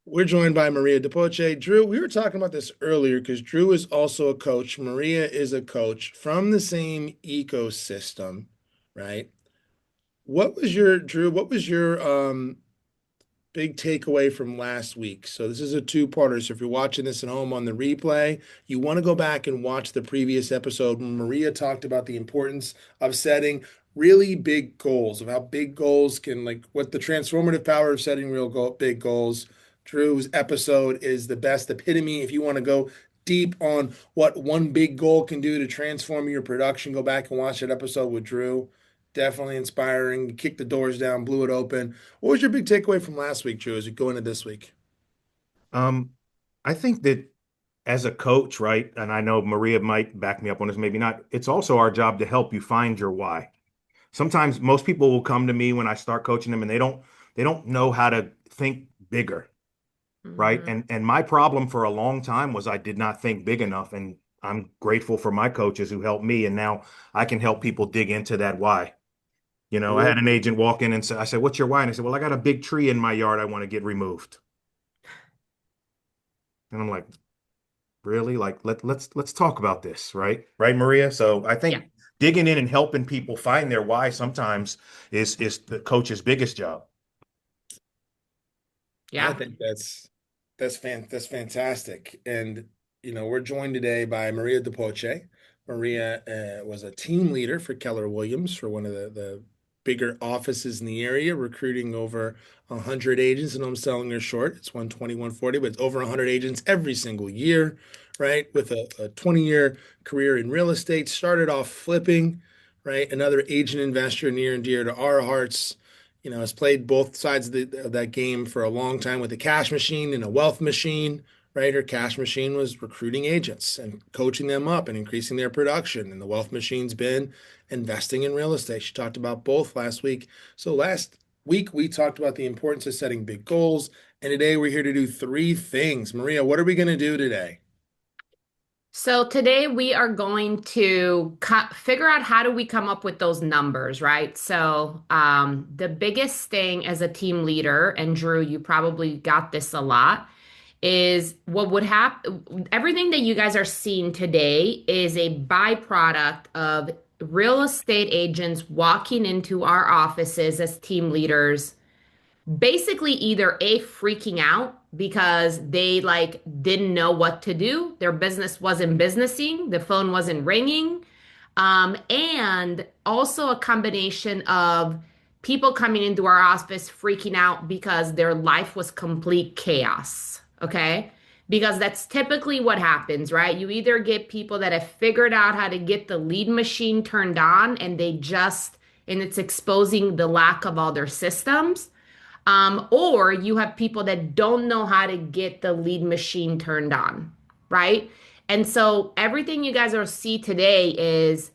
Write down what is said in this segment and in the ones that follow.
We're joined by Maria Di Poce. Drew, we were talking about this earlier because Drew is also a coach. Maria is a coach from the same ecosystem, right? What was your big takeaway from last week? So this is a two-parter. So if you're watching this at home on the replay, you want to go back and watch the previous episode when Maria talked about the importance of setting really big goals, of how big goals can, like, what the transformative power of setting big goals. Drew's episode is the best epitome. If you want to go deep on what one big goal can do to transform your production, go back and watch that episode with Drew. Definitely inspiring. Kicked the doors down, blew it open. What was your big takeaway from last week, Drew, as you go into this week? Um, I think that as a coach, right, and I know Maria might back me up on this, maybe not, it's also our job to help you find your why. Sometimes most people will come to me when I start coaching them and they don't know how to think bigger, right? Mhm. And my problem for a long time was I did not think big enough. And I'm grateful for my coaches who helped me. And now I can help people dig into that why. I Cool. had an agent walk in and say, I said, "What's your why?" And I said, "Well, I got a big tree in my yard I want to get removed." And I'm like, really? Like let's talk about this, right? Right, Maria? So I Yeah. think digging in and helping people find their why sometimes is the coach's biggest job. I Yeah. think that's fantastic. And we're joined today by Maria Di Poce. Maria was a team leader for Keller Williams for one of the bigger offices in the area, recruiting over 100 agents. And I'm selling her short. It's 120, 140, but it's over 100 agents every single year, right? With a 20-year career in real estate. Started off flipping, right? Another agent investor near and dear to our hearts. Has played both sides of that game for a long time with a cash machine and a wealth machine, right? Her cash machine was recruiting agents and coaching them up and increasing their production. And the wealth machine's been investing in real estate. She talked about both last week. So last week, we talked about the importance of setting big goals. And today, we're here to do three things. Maria, what are we going to do today? So today we are going to figure out how do we come up with those numbers, right? So the biggest thing as a team leader, and Drew, you probably got this a lot, is what would happen. Everything that you guys are seeing today is a byproduct of real estate agents walking into our offices as team leaders basically either A, freaking out because they like didn't know what to do, their business wasn't businessing, the phone wasn't ringing, and also a combination of people coming into our office freaking out because their life was complete chaos. Okay. Because that's typically what happens, right? You either get people that have figured out how to get the lead machine turned on and it's exposing the lack of all their systems. Or you have people that don't know how to get the lead machine turned on, right? And so everything you guys are see today is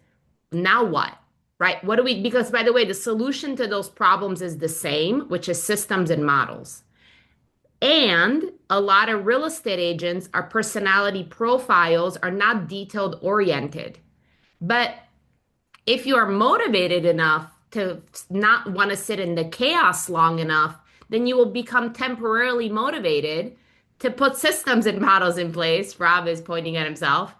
now what? Right? What do we, because by the way, the solution to those problems is the same, which is systems and models. And a lot of real estate agents, our personality profiles are not detailed oriented. But if you are motivated enough to not want to sit in the chaos long enough, then you will become temporarily motivated to put systems and models in place. Rob is pointing at himself.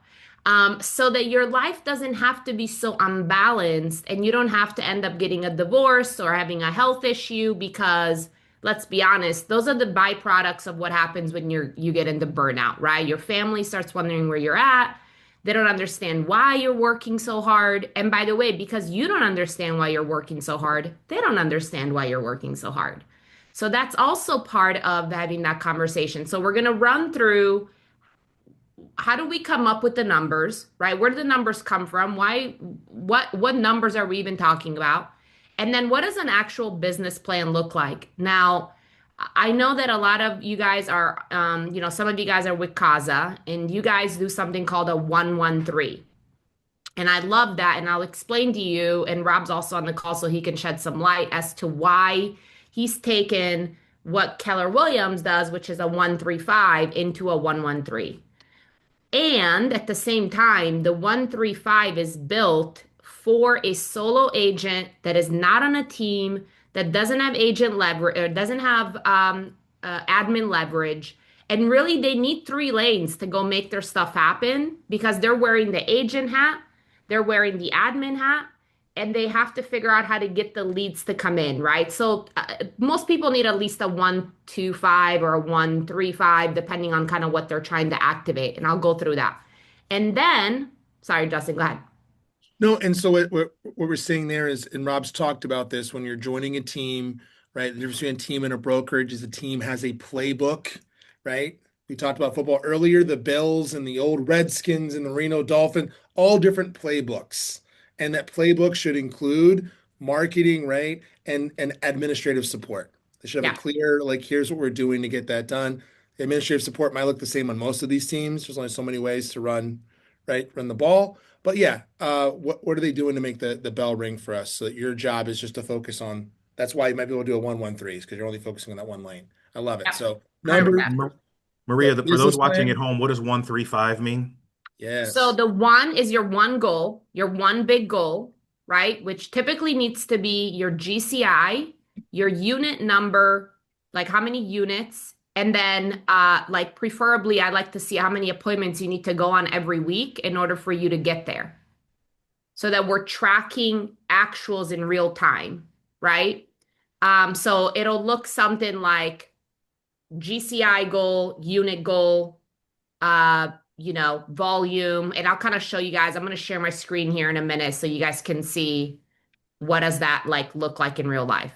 So that your life doesn't have to be so unbalanced and you don't have to end up getting a divorce or having a health issue because let's be honest, those are the byproducts of what happens when you get into burnout, right? Your family starts wondering where you're at. They don't understand why you're working so hard. And by the way, because you don't understand why you're working so hard, they don't understand why you're working so hard. So that's also part of having that conversation. So we're going to run through how do we come up with the numbers, right? Where do the numbers come from? What numbers are we even talking about? And then what does an actual business plan look like? Now, I know that a lot of you guys are, some of you guys are with Kaza, and you guys do something called a 113. And I love that. And I'll explain to you, and Rob's also on the call so he can shed some light as to why he's taken what Keller Williams does, which is a 135, into a 113. And at the same time, the 135 is built for a solo agent that is not on a team, that doesn't have agent leverage, or doesn't have admin leverage. And really, they need three lanes to go make their stuff happen because they're wearing the agent hat, they're wearing the admin hat, and they have to figure out how to get the leads to come in, right? So most people need at least a 1-2-5 or a 1-3-5, depending on kind of what they're trying to activate. And I'll go through that. And then, sorry, Justin, go ahead. No, and so what we're seeing there is, and Rob's talked about this, when you're joining a team, right? The difference between a team and a brokerage is a team has a playbook, right? We talked about football earlier, the Bills and the old Redskins and the Reno Dolphin, all different playbooks. And that playbook should include marketing, right? And administrative support. They should have a Yeah. clear, like, here's what we're doing to get that done. The administrative support might look the same on most of these teams. There's only so many ways to run, right? Run the ball. But yeah, what are they doing to make the bell ring for us? So that your job is just to focus on. That's why you might be able to do a 1-1-3 because you're only focusing on that one lane. I love it. Yep. So numbers, 100%. Ma- yeah, Maria, for those business watching at plan. home, what does 1-3-5 mean? So Yes. the one is your one goal, your one big goal, right? Which typically needs to be your GCI, your unit number, like how many units, and then like preferably I like to see how many appointments you need to go on every week in order for you to get there. So that we're tracking actuals in real time, right? So it'll look something like GCI goal, unit goal, uh, volume, and I'll kind of show you guys. I'm going to share my screen here in a minute so you guys can see what does that like look like in real life.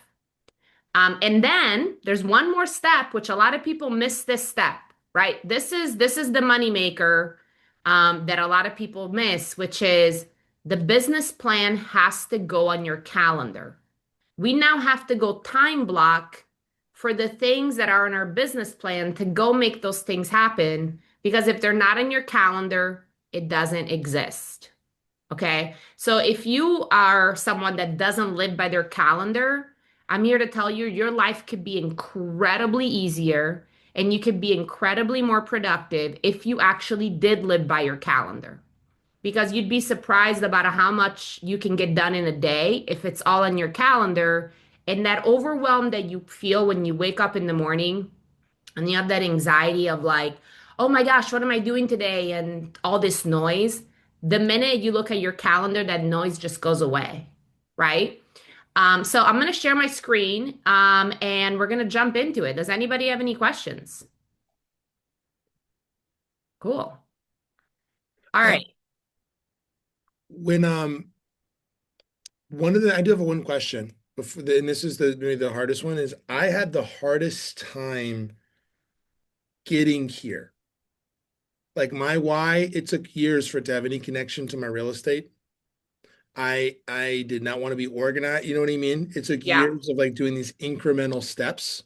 And then there's one more step, which a lot of people miss this step, right? This is the money maker that a lot of people miss, which is the business plan has to go on your calendar. We now have to go time block for the things that are in our business plan to go make those things happen. Because if they're not in your calendar, it doesn't exist. Okay. So if you are someone that doesn't live by their calendar, I'm here to tell you your life could be incredibly easier and you could be incredibly more productive if you actually did live by your calendar. Because you'd be surprised about how much you can get done in a day if it's all on your calendar. And that overwhelm that you feel when you wake up in the morning and you have that anxiety of like, oh my gosh, what am I doing today? And all this noise. The minute you look at your calendar, that noise just goes away, right? So I'm going to share my screen and we're going to jump into it. Does anybody have any questions? Cool. All Um, right. when one of the I do have one question before and this is the maybe the hardest one is I had the hardest time getting here. Like my why, it took years for it to have any connection to my real estate. I did not want to be organized. You know what I mean? It took Yeah. years of like doing these incremental steps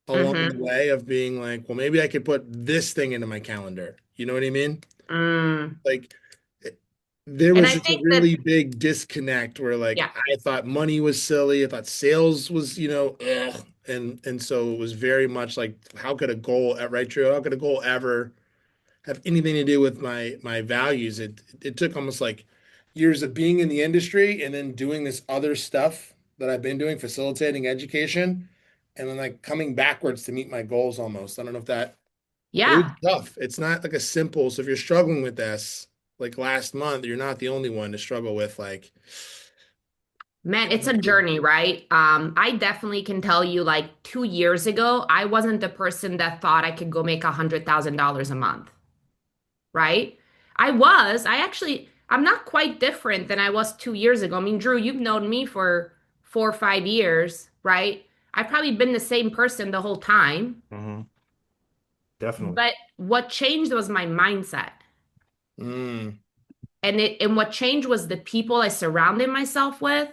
along the Mm-hmm. way of being like, well, maybe I could put this thing into my calendar. You know what I mean? Mm. Like it- there And was I just a think that, really big disconnect where like yeah. I thought money was silly. I thought sales was, ugh. And so it was very much like, how could a goal, right, Drew? How could a goal ever have anything to do with my values? It took almost like years of being in the industry and then doing this other stuff that I've been doing, facilitating education, and then like coming backwards to meet my goals almost. I don't know if that it was Yeah. tough. It's not like a simple. So if you're struggling with this, like last month, you're not the only one to struggle with like Man, it's a journey, right? I definitely can tell you, like 2 years ago, I wasn't the person that thought I could go make $100,000 a month, right? I'm not quite different than I was 2 years ago. I mean, Drew, you've known me for 4 or 5 years, right? I've probably been the same person the whole time, Hmm. Definitely. but what changed was my mindset. mm, And what changed was the people I surrounded myself with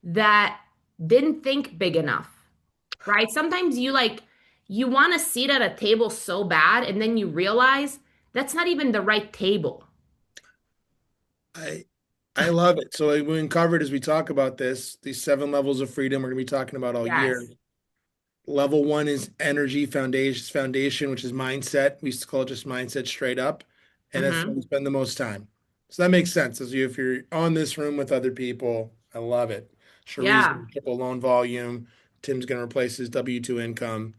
that didn't think big enough, right? Sometimes you want a seat at a table so bad, and then you realize that's not even the right table. I I love it. So we uncovered as we talk about this, these 7 levels of freedom we're gonna be talking about all year. Yes. Level one is energy foundation, which is mindset. We used to call it just mindset straight up. And that's where we Mm-hmm. spend the most time. So that makes sense. As you, if you're on this room with other people, I love it. Cherie's Yeah. gonna triple loan volume. Tim's gonna replace his W-2 income.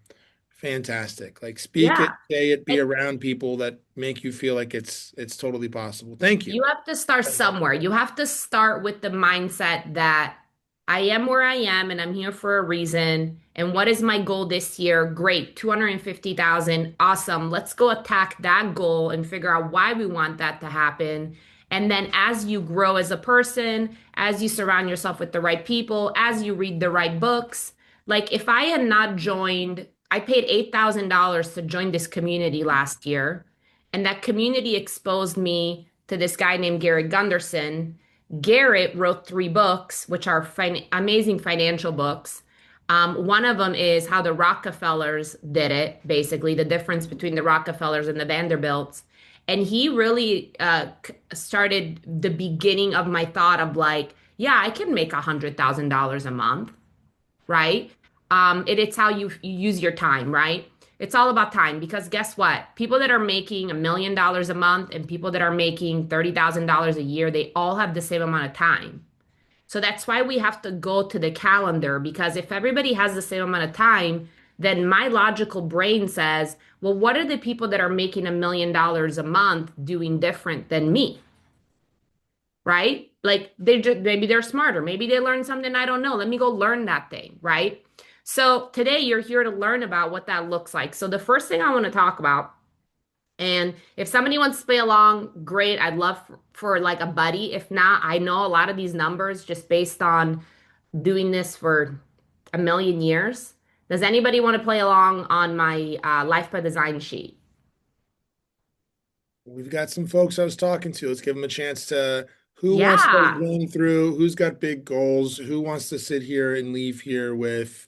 fantastic. Like speak it, Yeah. say it, be around people that make you feel like it's totally possible. Thank you. You have to start somewhere. You have to start with the mindset that I am where I am and I'm here for a reason. And what is my goal this year? Great, 250,000. Awesome. Let's go attack that goal and figure out why we want that to happen. And then as you grow as a person, as you surround yourself with the right people, as you read the right books, like if I had not joined, I paid $8,000 to join this community last year. And that community exposed me to this guy named Garrett Gunderson. Garrett wrote three books, which are amazing financial books. One of them is how the Rockefellers did it, basically, the difference between the Rockefellers and the Vanderbilts. And he really started the beginning of my thought of like, yeah, I can make $100,000 a month, right? It's how you use your time, right? It's all about time because guess what? People that are making $1 million a month and people that are making $30,000 a year, they all have the same amount of time. So that's why we have to go to the calendar because if everybody has the same amount of time, then my logical brain says, well, what are the people that are making $1 million a month doing different than me? Right? Like they just maybe they're smarter. Maybe they learned something I don't know. Let me go learn that thing, right? So today you're here to learn about what that looks like. So the first thing I want to talk about, and if somebody wants to play along, great. I'd love for like a buddy. If not, I know a lot of these numbers just based on doing this for a million years. Does anybody want to play along on my life by design sheet? We've got some folks I was talking to. Let's give them a chance to who wants to Yeah. run through, who's got big goals, who wants to sit here and leave here with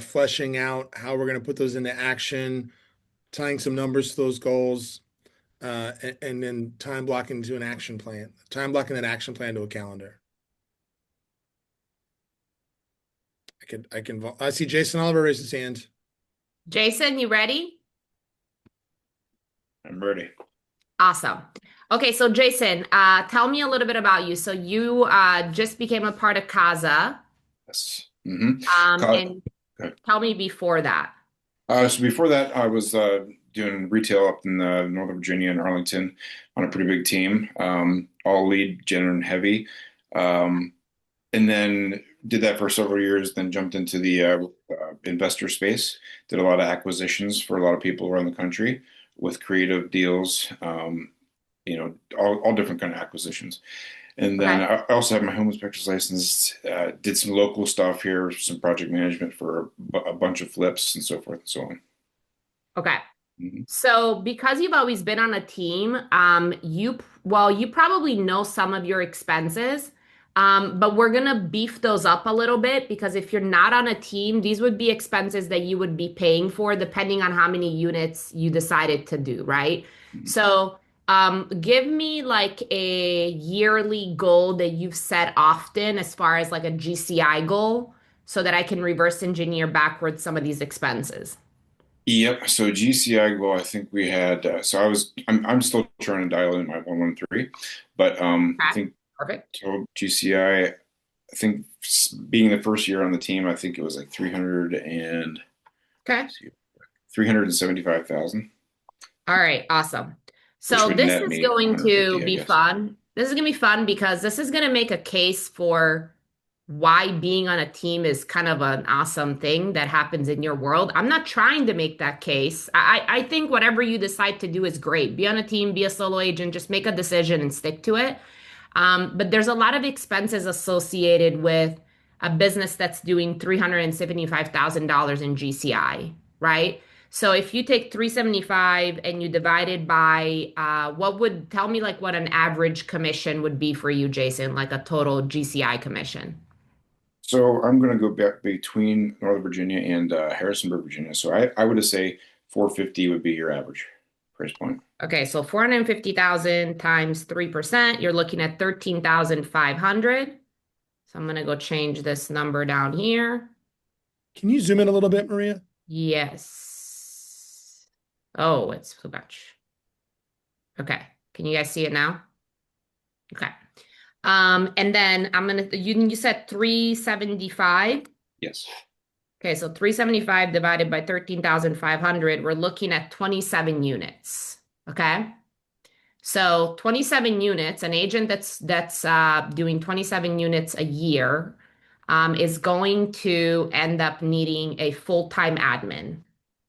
fleshing out how we're going to put those into action, tying some numbers to those goals, and then time blocking to an action plan, time blocking that action plan to a calendar. I see Jason Oliver raise his hand. Jason, you ready? I'm ready. Awesome. Okay, so Jason, tell me a little bit about you. So you just became a part of Casa, Yes. Mm-hmm. and Okay. tell me before that. So before that, I was doing retail up in Northern Virginia and Arlington on a pretty big team, all lead gen and heavy, and then did that for several years. Then jumped into the investor space. Did a lot of acquisitions for a lot of people around the country with creative deals. All different kind of acquisitions. And then Okay. I also have my home inspector's license. Did some local stuff here, some project management for a bunch of flips and so forth and so on. Okay. Mhm. So because you've always been on a team, you probably know some of your expenses, but we're gonna beef those up a little bit because if you're not on a team, these would be expenses that you would be paying for depending on how many units you decided to do, right? Mhm. So, give me like a yearly goal that you've set often as far as like a GCI goal so that I can reverse engineer backwards some of these expenses. Yep. So GCI goal, I think we had. I'm still trying to dial in my 113, but I Okay. think Perfect. total GCI. I think being the first year on the team, I think it was like 300 and Okay. 375,000, All right, awesome. which So would this net is me going to 150, I be guess. fun. This is going to be fun because this is going to make a case for why being on a team is kind of an awesome thing that happens in your world. I'm not trying to make that case. I think whatever you decide to do is great. Be on a team, be a solo agent, just make a decision and stick to it. But there's a lot of expenses associated with a business that's doing $375,000 in GCI, right? So if you take 375 and you divide it by what would tell me like what an average commission would be for you, Jason, like a total GCI commission. So I'm going to go back between Northern Virginia and Harrisonburg, Virginia. So I would say 450 would be your average price point. Okay, so 450,000 times 3%, you're looking at 13,500. So I'm gonna go change this number down here. Can you zoom in a little bit, Maria? Yes. Oh, it's too much. Okay. Can you guys see it now? Okay. And then I'm gonna you said 375. Yes. Okay, so 375 divided by 13,500, we're looking at 27 units. Okay. So 27 units, an agent that's doing 27 units a year is going to end up needing a full-time admin.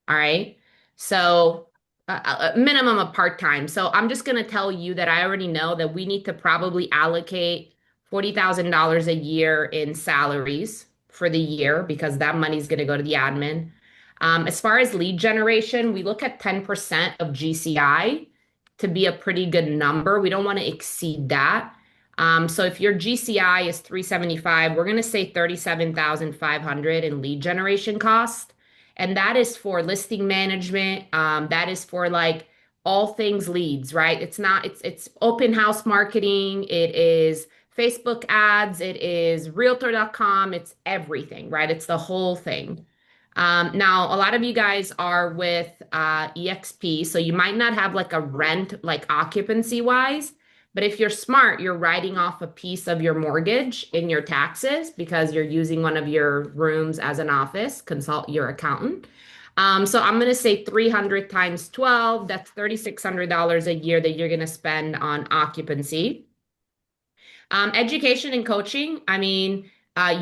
All right. So a minimum of part-time. So I'm just going to tell you that I already know that we need to probably allocate $40,000 a year in salaries for the year because that money's going to go to the admin. As far as lead generation, we look at 10% of GCI to be a pretty good number. We don't want to exceed that. So if your GCI is 375, we're going to say 37,500 in lead generation cost. And that is for listing management. That is for like all things leads, right? It's open house marketing. It is Facebook ads. It is realtor.com. It's everything, right? It's the whole thing. Now, a lot of you guys are with EXP, so you might not have like a rent, like occupancy wise, but if you're smart, you're writing off a piece of your mortgage in your taxes because you're using one of your rooms as an office. Consult your accountant. So I'm going to say 300 times 12, that's $3,600 a year that you're going to spend on occupancy. Education and coaching. I mean,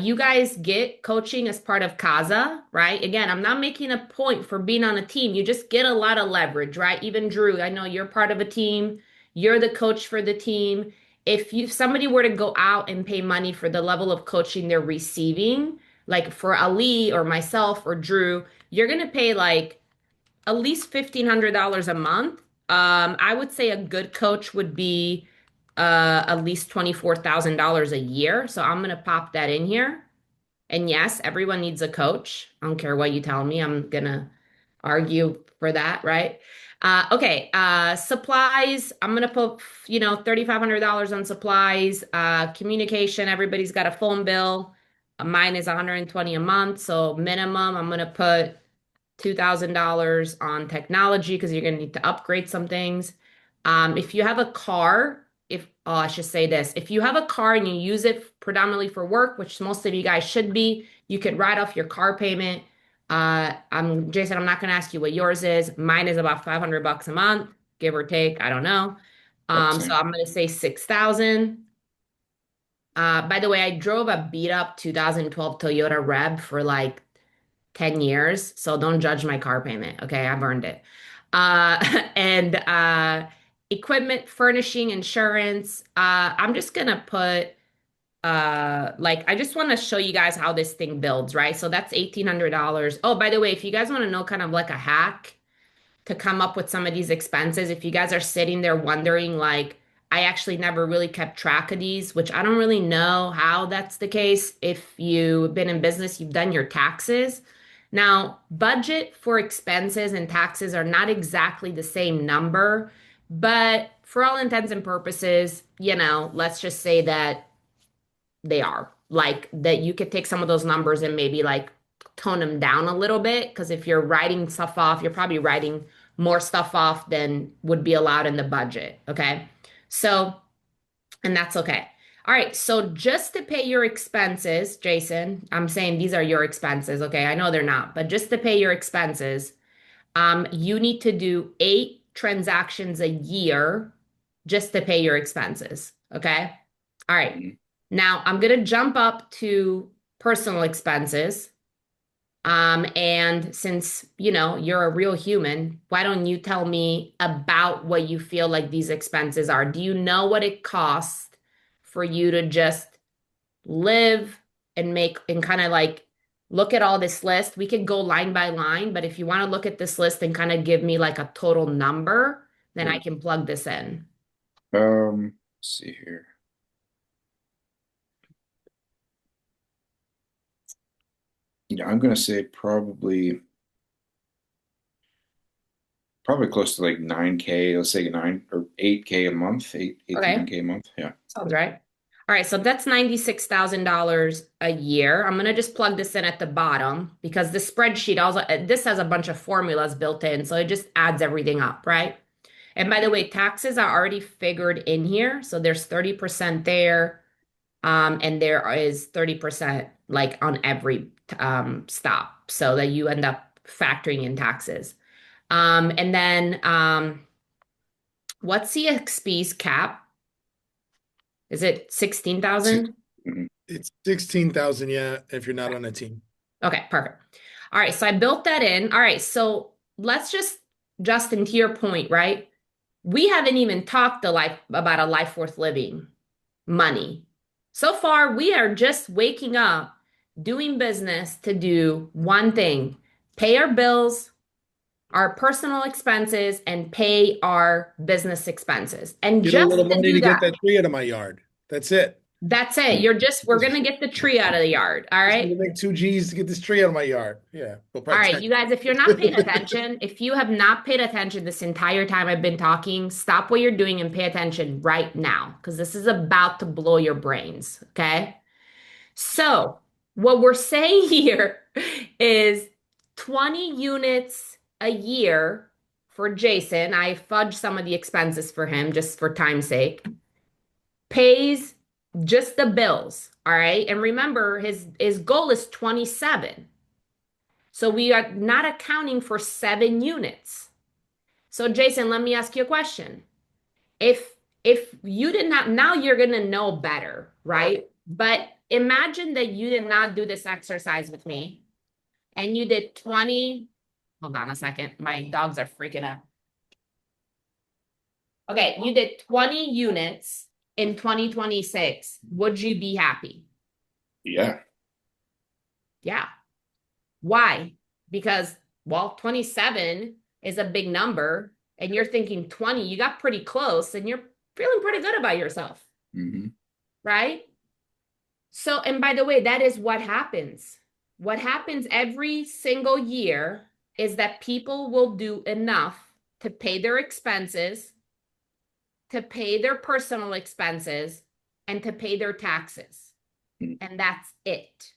you guys get coaching as part of CASA, right? Again, I'm not making a point for being on a team. You just get a lot of leverage, right? Even Drew, I know you're part of a team. You're the coach for the team. If somebody were to go out and pay money for the level of coaching they're receiving, like for Ali or myself or Drew, you're gonna pay like at least $1,500 a month. I would say a good coach would be at least $24,000 a year. So I'm gonna pop that in here. And yes, everyone needs a coach. I don't care what you tell me. I'm gonna argue for that, right? Okay, supplies. I'm gonna put, $3,500 on supplies. Communication. Everybody's got a phone bill. Mine is 120 a month, so minimum. I'm gonna put $2,000 on technology because you're going to need to upgrade some things. If you have a car, I should say this, if you have a car and you use it predominantly for work, which most of you guys should be, you could write off your car payment. Jason, I'm not going to ask you what yours is. Mine is about 500 bucks a month, give or take. I don't know. About the So same. I'm going to say 6,000. By the way, I drove a beat up 2012 Toyota Rev for like 10 years. So don't judge my car payment. Okay. I've earned it. Uh, and equipment, furnishing, insurance. I'm just going to put, like, I just want to show you guys how this thing builds, right? So that's $1,800. Oh, by the way, if you guys want to know kind of like a hack, to come up with some of these expenses. If you guys are sitting there wondering, like, I actually never really kept track of these, which I don't really know how that's the case. If you've been in business, you've done your taxes. Now, budget for expenses and taxes are not exactly the same number, but for all intents and purposes, let's just say that they are. Like that you could take some of those numbers and maybe like tone them down a little bit. Because if you're writing stuff off, you're probably writing more stuff off than would be allowed in the budget. Okay. So, and that's okay. All right. So just to pay your expenses, Jason, I'm saying these are your expenses. Okay. I know they're not, but just to pay your expenses, you need to do 8 transactions a year just to pay your expenses. Okay. All right. Mhm. Now I'm going to jump up to personal expenses. And since, you're a real human, why don't you tell me about what you feel like these expenses are? Do you know what it costs for you to just live and make and kind of like look at all this list? We could go line by line, but if you want to look at this list and kind of give me like a total number, then I Sure. can plug this in. Let's see here. I'm gonna say probably close to like 9K. Let's say 9 or 8K a month, eight to Okay. 9K a month. Yeah. Sounds right. All right, so that's $96,000 a year. I'm gonna just plug this in at the bottom because the spreadsheet also this has a bunch of formulas built in, so it just adds everything up, right? And by the way, taxes are already figured in here, so there's 30% there, and there is 30% like on every stop so that you end up factoring in taxes. And then what's the CXP's cap? Is it 16,000? Mhm. It's 16,000, yeah, if you're not on a team. Okay, perfect. All right, so I built that in. All right, so let's just, Justin, to your point, right? We haven't even talked about a life worth living money. So far, we are just waking up, doing business to do one thing, pay our bills, our personal expenses, and pay our business expenses. And Get a just little to money do to get that, that tree out of my yard. That's it. that's it. We're Just, gonna get the tree out of the yard. All just right. gonna make 2 G's to get this tree out of my yard. Yeah, we'll All probably right, 10. you guys, if you're not paying attention, if you have not paid attention this entire time I've been talking, stop what you're doing and pay attention right now, because this is about to blow your brains. Okay. So, what we're saying here is 20 units a year for Jason. I fudged some of the expenses for him just for time's sake. Pays just the bills, all right? And remember his goal is 27. So we are not accounting for 7 units. So Jason, let me ask you a question. If you did not, now you're going to know better, right? But imagine that you did not do this exercise with me and you did 20. Hold on a second. My dogs are freaking out. Okay, you did 20 units in 2026. Would you be happy? Yeah. Yeah. Why? Because, well, 27 is a big number and you're thinking 20, you got pretty close and you're feeling pretty good about yourself, Hmm. right? So, and by the way, that is what happens. What happens every single year is that people will do enough to pay their expenses, to pay their personal expenses, and to pay their taxes. And that's it.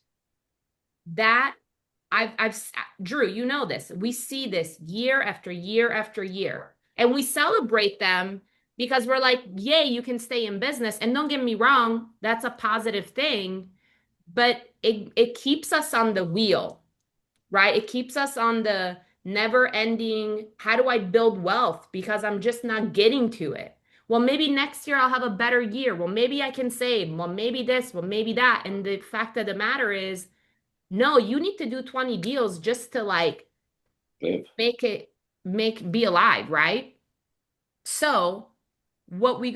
That I've Drew, you know this. We see this year after year after year, and we celebrate them because we're like, yay, you can stay in business. And don't get me wrong, that's a positive thing, but it keeps us on the wheel, right? It keeps us on the never ending, how do I build wealth? Because I'm just not getting to it. Well, maybe next year I'll have a better year. Well, maybe I can save. Well, maybe this, well, maybe that. And the fact of the matter is, no, you need to do 20 deals just to like Live. be alive, right? So what we're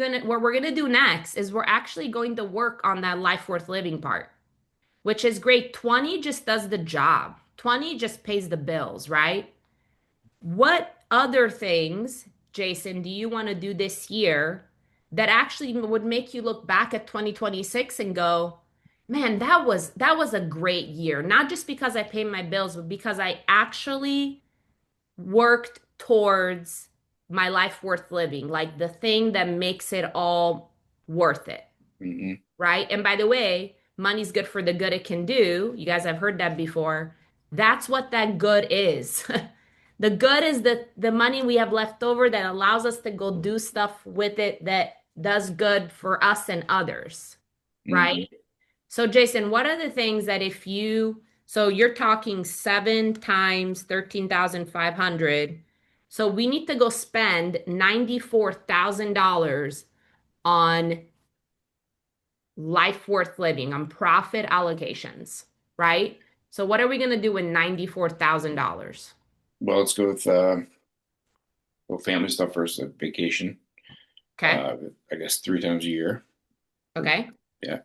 gonna do next is we're actually going to work on that life worth living part, which is great. 20 just does the job. 20 just pays the bills, right? What other things, Jason, do you want to do this year that actually would make you look back at 2026 and go, man, that was a great year. Not just because I paid my bills, but because I actually worked towards my life worth living, like the thing that makes it all worth it, Hmm. right? And by the way, money's good for the good it can do. You guys have heard that before. That's what that good is. The good is the money we have left over that allows us to go do stuff with it that does good for us and others, Hmm. right? So Jason, what are the things that so you're talking 7 times 13,500. So we need to go spend $94,000 on life worth living, on profit allocations, right? So what are we going to do with $94,000? Well, let's go with family stuff first. A vacation. Okay. I guess 3 times a year. Okay. Yeah.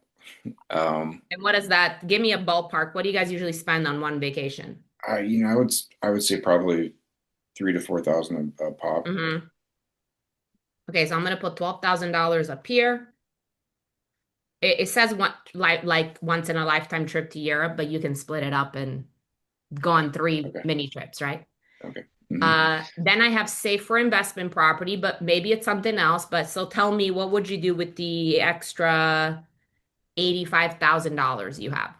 Um, And what is that? Give me a ballpark. What do you guys usually spend on one vacation? I would say probably 3 to 4 thousand a pop. Hmm. Okay, so I'm gonna put $12,000 up here. It says one like once in a lifetime trip to Europe, but you can split it up and go on 3 Okay. mini trips, right? Okay. Hmm. Then I have save for investment property, but maybe it's something else. But so tell me, what would you do with the extra $85,000 you have?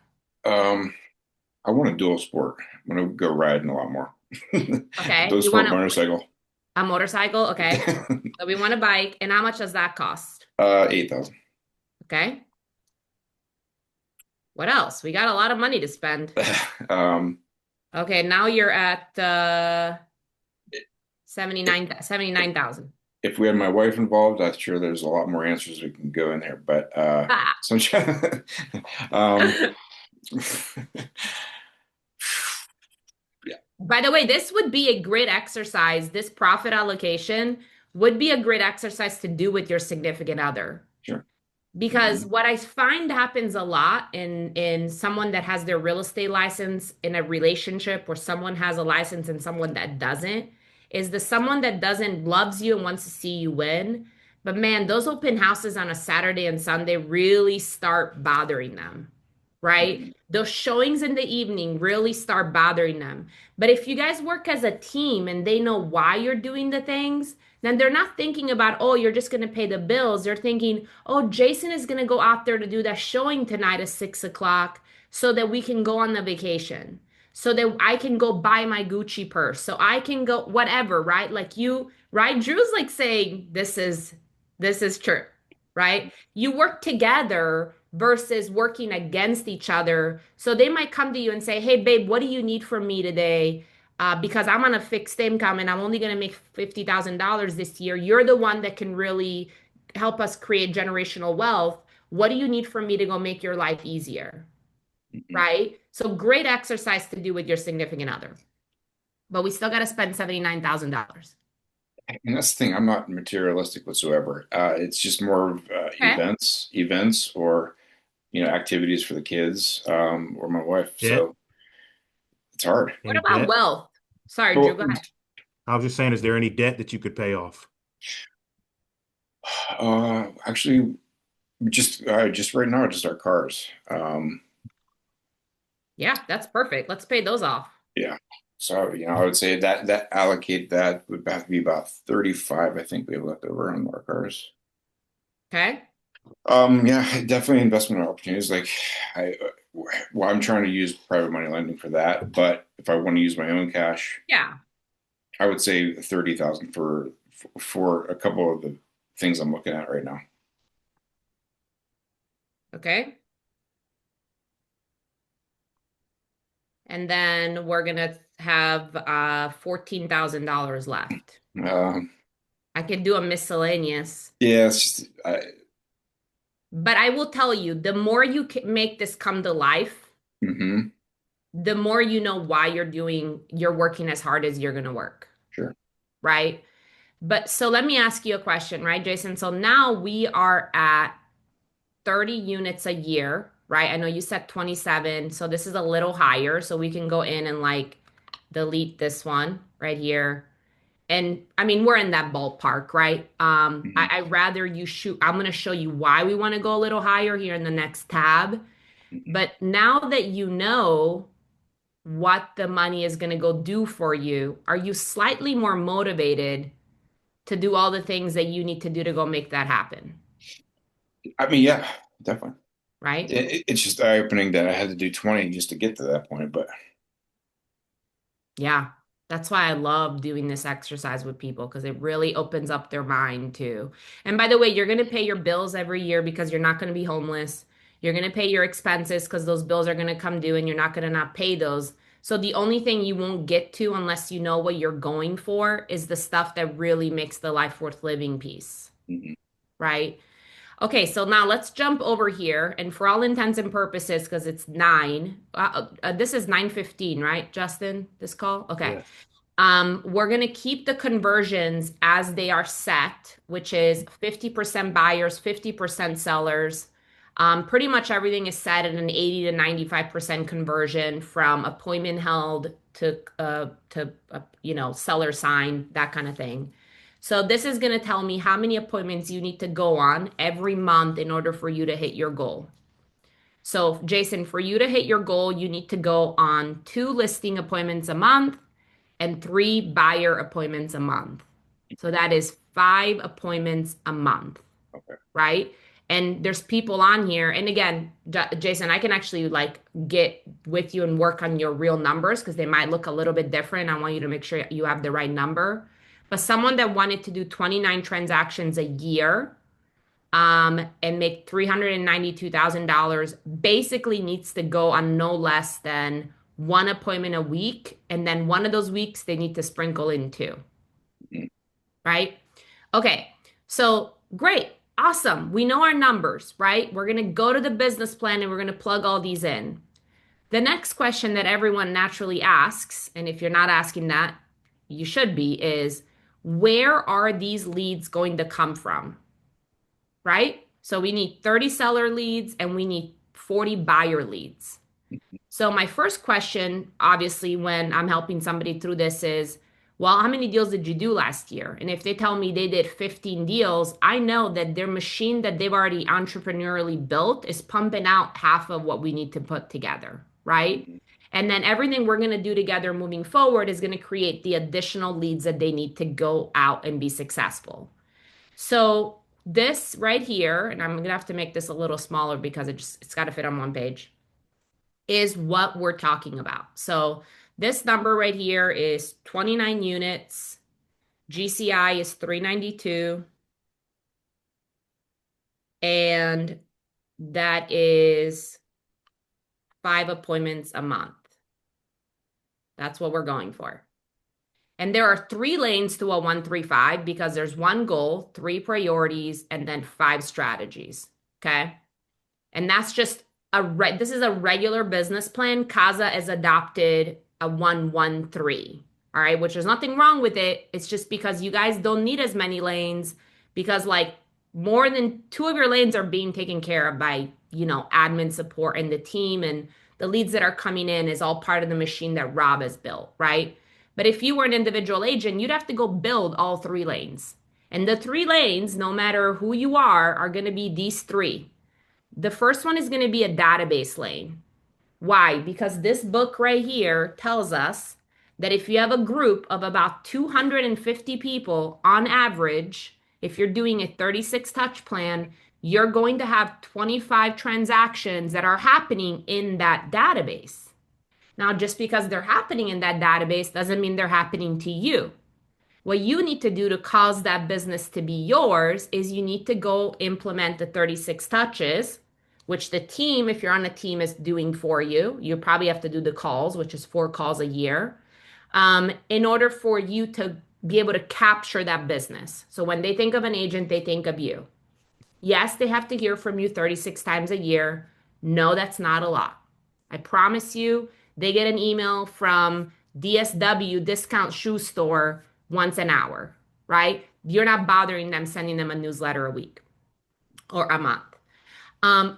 Um, I want a dual sport. I'm gonna go riding a lot more. Okay, Dual you sport want motorcycle. a motorcycle? Okay, so we want a bike, and how much does that cost? 8,000. Okay, What else? We got a lot of money to spend. Um, Okay, now you're at 79,000. if we had my wife involved, I'm sure there's a lot more answers we can go in there. But Ah. so um, yeah, By the way, this would be a great exercise. This profit allocation would be a great exercise to do with your significant other. sure. Because Mhm. what I find happens a lot in someone that has their real estate license in a relationship where someone has a license and someone that doesn't is the someone that doesn't loves you and wants to see you win. But man, those open houses on a Saturday and Sunday really start bothering them, right? Mhm. Those showings in the evening really start bothering them. But if you guys work as a team and they know why you're doing the things, then they're not thinking about, oh, you're just going to pay the bills. They're thinking, oh, Jason is going to go out there to do that showing tonight at 6 o'clock so that we can go on the vacation, so that I can go buy my Gucci purse, so I can go whatever, right? Like you, right? Drew's like saying, this is true, right? You work together versus working against each other. So they might come to you and say, hey, babe, what do you need from me today? Because I'm on a fixed income and I'm only going to make $50,000 this year. You're the one that can really help us create generational wealth. What do you need from me to go make your life easier? Mhm. Right? So great exercise to do with your significant other. But we still got to spend $79,000. And that's the thing. I'm not materialistic whatsoever. It's just more of Okay. events, or activities for the kids, or my wife. Debt? So it's hard. What Any about debt? wealth? Sorry, Drew, Well, go ahead. I was just saying, is there any debt that you could pay off? actually, just right now, just our cars. Yeah, that's perfect. Let's pay those off. Yeah. So, I would say that allocate that would have to be about 35, I think we have left over on our cars. Okay. Yeah, definitely investment opportunities. Like I, well, I'm trying to use private money lending for that, but if I want to use my own cash, Yeah. I would say 30,000 for a couple of the things I'm looking at right now. Okay. And then we're gonna have $14,000 left. Um, I can do a miscellaneous, yeah, it's just but I will tell you, the more you make this come to life, hmm the more you know why you're working as hard as you're gonna work, sure. right? But so let me ask you a question, right, Jason? So now we are at 30 units a year, right? I know you said 27, so this is a little higher. So we can go in and like delete this one right here. And I mean, we're in that ballpark, right? hmm I rather you shoot. I'm going to show you why we want to go a little higher here in the next tab. hmm But now that you know what the money is going to go do for you, are you slightly more motivated to do all the things that you need to do to go make that happen, I mean, yeah, definitely. right? It's just eye-opening that I had to do 20 just to get to that point, but Yeah, that's why I love doing this exercise with people because it really opens up their mind too. And by the way, you're going to pay your bills every year because you're not going to be homeless. You're going to pay your expenses because those bills are going to come due and you're not going to not pay those. So the only thing you won't get to unless you know what you're going for is the stuff that really makes the life worth living piece, mhm. right? Okay, so now let's jump over here, and for all intents and purposes, because it's nine, this is 9:15, right, Justin? This call? Okay. Yes. We're gonna keep the conversions as they are set, which is 50% buyers, 50% sellers. Pretty much everything is set at an 80 to 95% conversion from appointment held to seller sign, that kind of thing. So this is gonna tell me how many appointments you need to go on every month in order for you to hit your goal. So, Jason, for you to hit your goal, you need to go on 2 listing appointments a month and 3 buyer appointments a month. So that is 5 appointments a month, Okay. right? And there's people on here. And again, Jason, I can actually like get with you and work on your real numbers because they might look a little bit different. I want you to make sure you have the right number. But someone that wanted to do 29 transactions a year, and make $392,000 basically needs to go on no less than one appointment a week. And then one of those weeks they need to sprinkle in two, right? Okay, so great, awesome. We know our numbers, right? We're going to go to the business plan and we're going to plug all these in. The next question that everyone naturally asks, and if you're not asking that, you should be, is where are these leads going to come from, right? So we need 30 seller leads and we need 40 buyer leads. So my first question, obviously, when I'm helping somebody through this is, well, how many deals did you do last year? And if they tell me they did 15 deals, I know that their machine that they've already entrepreneurially built is pumping out half of what we need to put together, right? And then everything we're going to do together moving forward is going to create the additional leads that they need to go out and be successful. So this right here, and I'm going to have to make this a little smaller because it's got to fit on one page, is what we're talking about. So this number right here is 29 units. GCI is 392. And that is 5 appointments a month. That's what we're going for. And there are 3 lanes to a 135 because there's one goal, 3 priorities, and then 5 strategies. Okay. And that's just this is a regular business plan. Casa has adopted a 113. All right, which there's nothing wrong with it. It's just because you guys don't need as many lanes because like more than 2 of your lanes are being taken care of by, admin support and the team, and the leads that are coming in is all part of the machine that Rob has built, right? But if you were an individual agent, you'd have to go build all 3 lanes. And the 3 lanes, no matter who you are going to be these 3. The first one is going to be a database lane. Why? Because this book right here tells us that if you have a group of about 250 people on average, if you're doing a 36 touch plan, you're going to have 25 transactions that are happening in that database. Now, just because they're happening in that database doesn't mean they're happening to you. What you need to do to cause that business to be yours is you need to go implement the 36 touches, which the team, if you're on a team, is doing for you. You probably have to do the calls, which is 4 calls a year, in order for you to be able to capture that business. So when they think of an agent, they think of you. Yes, they have to hear from you 36 times a year. No, that's not a lot. I promise you, they get an email from DSW, Discount Shoe Store, once an hour, right? You're not bothering them, sending them a newsletter a week or a month.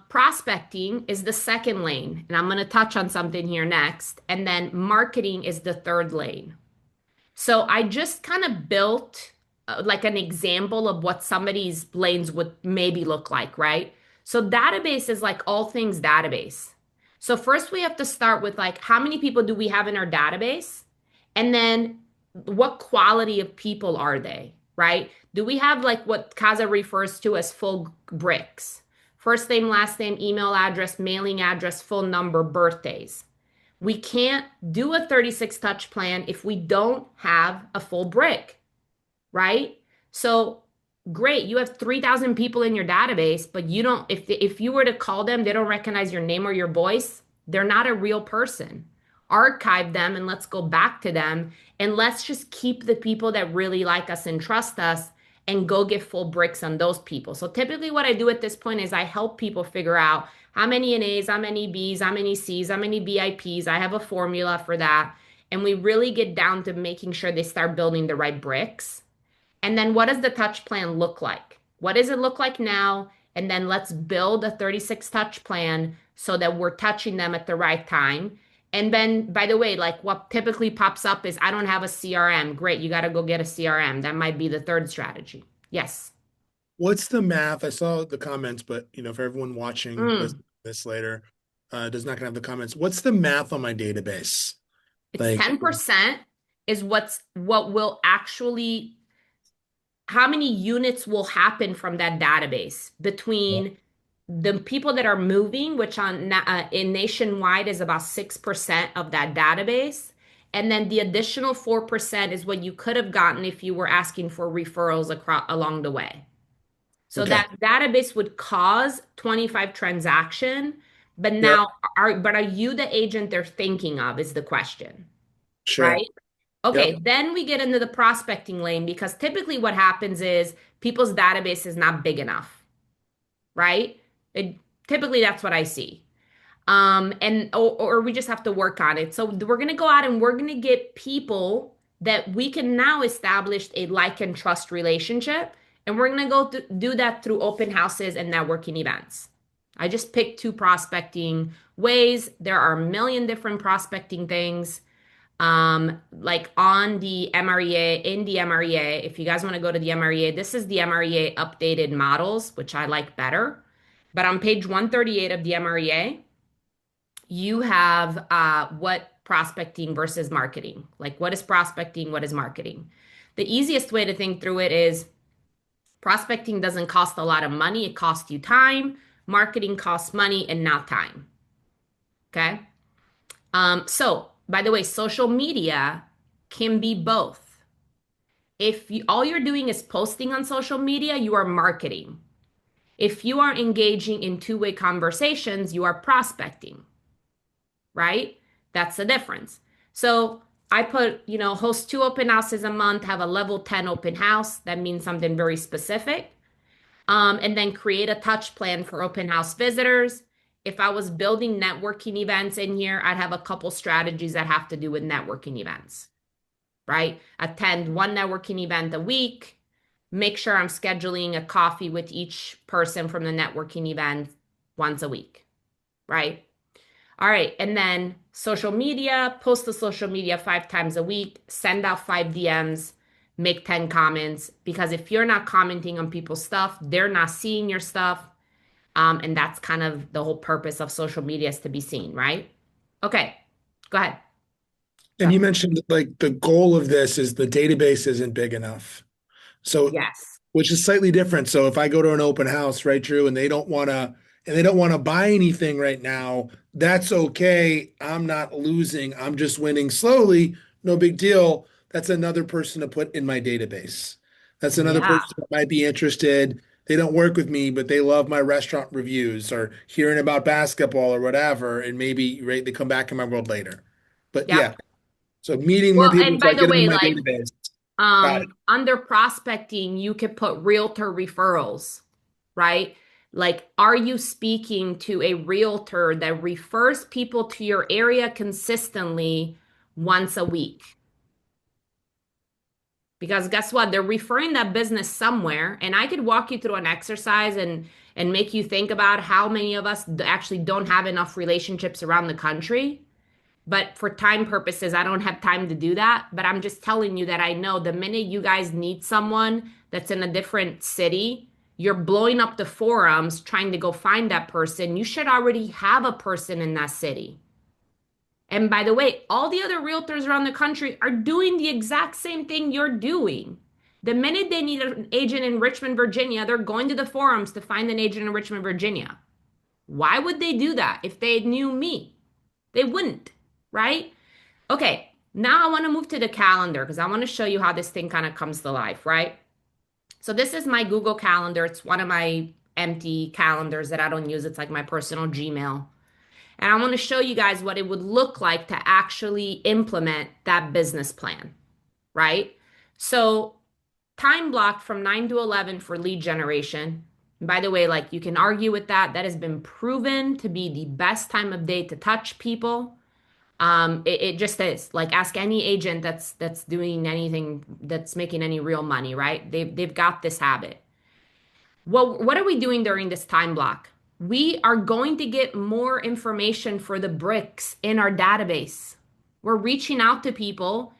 Prospecting is the second lane, and I'm going to touch on something here next. And then marketing is the third lane. So I just kind of built like an example of what somebody's lanes would maybe look like, right? So database is like all things database. So first we have to start with like how many people do we have in our database? And then what quality of people are they, right? Do we have like what Casa refers to as full bricks? First name, last name, email address, mailing address, phone number, birthdays. We can't do a 36 touch plan if we don't have a full brick, right? So great, you have 3,000 people in your database, but you don't, if you were to call them, they don't recognize your name or your voice, they're not a real person. Archive them and let's go back to them. And let's just keep the people that really like us and trust us and go get full bricks on those people. So typically what I do at this point is I help people figure out how many NAs, how many Bs, how many Cs, how many VIPs. I have a formula for that. And we really get down to making sure they start building the right bricks. And then what does the touch plan look like? What does it look like now? And then let's build a 36 touch plan so that we're touching them at the right time. And then, by the way, like what typically pops up is I don't have a CRM. Great, you got to go get a CRM. That might be the third strategy. Yes. What's the math? I saw the comments, but for everyone watching Mm. this later, does not gonna have the comments. What's the math on my database? It's Like, 10% is what will actually, how many units will happen from that database between the people that are moving, which in nationwide is about 6% of that database. And then the additional 4% is what you could have gotten if you were asking for referrals along the way. So Okay. that database would cause 25 transaction, but Yep. now are you the agent they're thinking of is the question, Sure. right? Okay, Yep. then we get into the prospecting lane because typically what happens is people's database is not big enough, right? It, typically that's what I see. And or we just have to work on it. So we're gonna go out and we're gonna get people that we can now establish a like and trust relationship, and we're gonna go do that through open houses and networking events. I just picked two prospecting ways. There are a million different prospecting things. Like on the MREA, in the MREA, if you guys want to go to the MREA, this is the MREA updated models, which I like better. But on page 138 of the MREA, you have what prospecting versus marketing. Like, what is prospecting? What is marketing? The easiest way to think through it is prospecting doesn't cost a lot of money, it costs you time. Marketing costs money and not time. Okay. So, by the way, social media can be both. If you, all you're doing is posting on social media, you are marketing. If you are engaging in two-way conversations, you are prospecting, right? That's the difference. So I put, host two open houses a month, have a level 10 open house. That means something very specific. And then create a touch plan for open house visitors. If I was building networking events in here, I'd have a couple strategies that have to do with networking events, right? Attend one networking event a week. Make sure I'm scheduling a coffee with each person from the networking event once a week, right? All right. And then social media, post to social media 5 times a week, send out 5 DMs, make 10 comments. Because if you're not commenting on people's stuff, they're not seeing your stuff. And that's kind of the whole purpose of social media is to be seen, right? Okay. Go ahead. And Sorry. you mentioned like the goal of this is the database isn't big enough. So, Yes. which is slightly different. So if I go to an open house, right, Drew, and they don't want to buy anything right now, that's okay. I'm not losing. I'm just winning slowly. No big deal. That's another person to put in my database. That's another Yeah. person that might be interested. They don't work with me, but they love my restaurant reviews or hearing about basketball or whatever, and maybe right, they come back in my world later. But Yep. yeah, so meeting more Well, people and so by I the get them in way, my like database. Got it. under prospecting, you could put realtor referrals, right? Like, are you speaking to a realtor that refers people to your area consistently once a week? Because guess what? They're referring that business somewhere, and I could walk you through an exercise and make you think about how many of us actually don't have enough relationships around the country. But for time purposes, I don't have time to do that. But I'm just telling you that I know the minute you guys need someone that's in a different city, you're blowing up the forums trying to go find that person. You should already have a person in that city. And by the way, all the other realtors around the country are doing the exact same thing you're doing. The minute they need an agent in Richmond, Virginia, they're going to the forums to find an agent in Richmond, Virginia. Why would they do that if they knew me? They wouldn't, right? Okay, now I want to move to the calendar because I want to show you how this thing kind of comes to life, right? So this is my Google Calendar. It's one of my empty calendars that I don't use. It's like my personal Gmail. And I want to show you guys what it would look like to actually implement that business plan, right? So time blocked from 9 to 11 for lead generation. And by the way, like you can argue with that. That has been proven to be the best time of day to touch people. It just is. Like ask any agent that's doing anything that's making any real money, right? They've got this habit. Well, what are we doing during this time block? We are going to get more information for the bricks in our database. We're reaching out to people.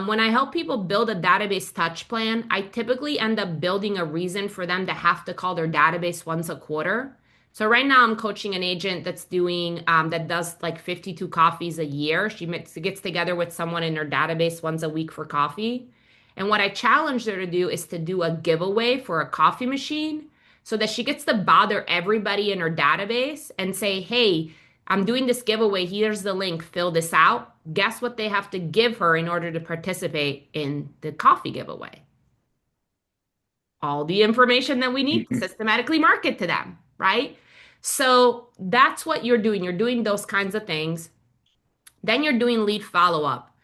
When I help people build a database touch plan, I typically end up building a reason for them to have to call their database once a quarter. So right now I'm coaching an agent that's doing that does like 52 coffees a year. She gets together with someone in her database once a week for coffee. And what I challenged her to do is to do a giveaway for a coffee machine so that she gets to bother everybody in her database and say, hey, I'm doing this giveaway. Here's the link. Fill this out. Guess what they have to give her in order to participate in the coffee giveaway? all the information that we need to systematically market to them, right? So that's what you're doing. You're doing those kinds of things. Then you're doing lead follow up.